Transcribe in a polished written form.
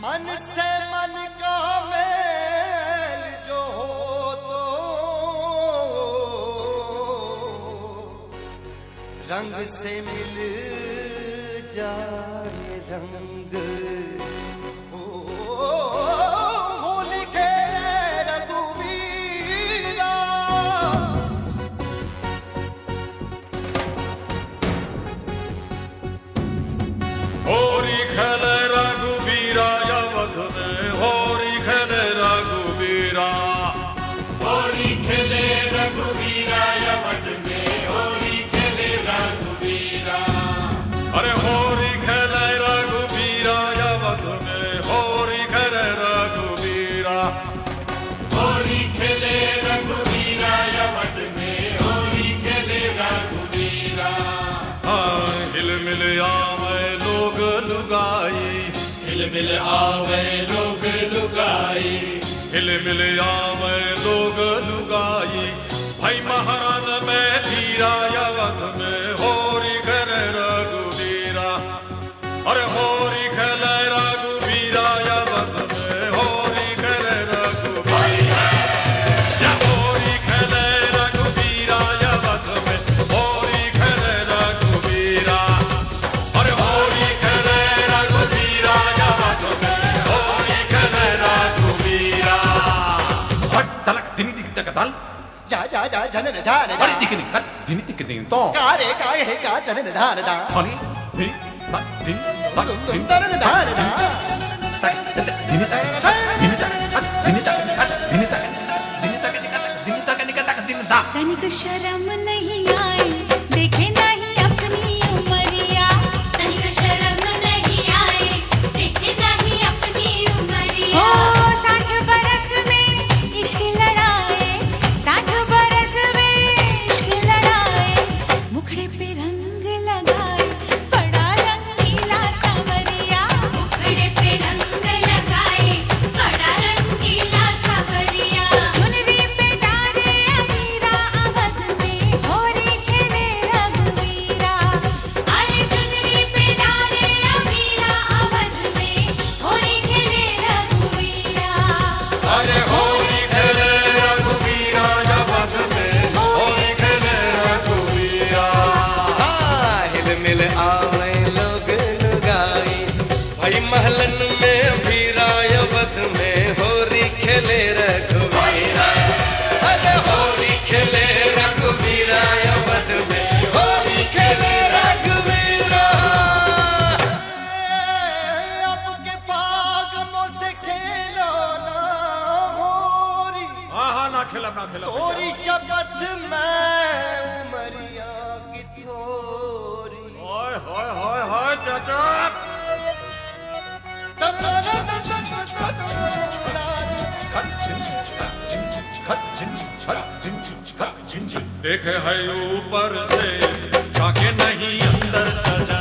मन से मन का मेल जो हो तो रंग से मिल जाए रंग हो होली के रघुवीरा। होरी खेले रघुवीरा अवध में, होरी खेले रघुवीरा, होरी खेले रघुवीरा अवध में, होरी खेले रघुवीरा। अरे होरी खेले रघुवीरा अवध में, होरी खेले रघुवीरा, होरी खेले रघुवीरा अवध में, होरी खेले रघुवीरा। हाँ हिल मिल आवे लोग लुगाई, हिल मिल आवे लोग लुगाई, हिल मिल आवे लोग लुगाई। भाई महाराज में धीरा अवध में, होरी खेले रघुवीरा। अरे होरी खेले रघुवीरा अवध में, होरी खेले रघुवीरा, या होरी खेले रघुवीरा अवध में, होरी खेले रघुवीरा। अरे होरी खेले रघुवीरा अवध में, होरी खेले रघुवीरा। हट तलक दिनी दिख तकताल जा जा जा जनन धान अरे दिखनी कट दिनी दिख दिन तो कारे काय है का जनन धान दा हनी दिन तक दिन तक दिन जनन धान दा तक दिन तक दिन तक दिन तक दिन तक दिन तक दिन तक निकल तक दिन दा। तनिक शर्म नहीं आई देखे नहीं अपनी उमरिया, तनिक शर्म नहीं आई देखे नहीं अपनी उमरिया। ओ 60 बरस में इश्क लड़ाए, 60 बरस में इश्क लड़ाए, मुखड़े पे रंग लगाए बड़ा रंगीला सांवरिया, मुखड़े पे रंग लगाए बड़ा रंगीला सांवरिया। चुनरी पे डारे अमीरा अवध में, होरी खेले रघुवीरा। अरे चुनरी पे डारे अमीरा अवध में, होरी खेले रघुवीरा। अरे होरी खेले रघुवीरा अवध में, होरी खेले रघुवीरा। हिल मिल आवे लोग लुगाई, भाई महलन में भीरा अवध में, होरी खेले रघुवीरा। अरे होरी खेले रघुवीरा अवध में, होरी खेले रघुवीरा। अब के फागमों से खेलो ना होरी, हाँ हाँ ना खिला तोरी शपथ में उमरिया की थोरी। हाय हाय हाय हाय चाचा देखे है ऊपर से जाके नहीं अंदर सजा।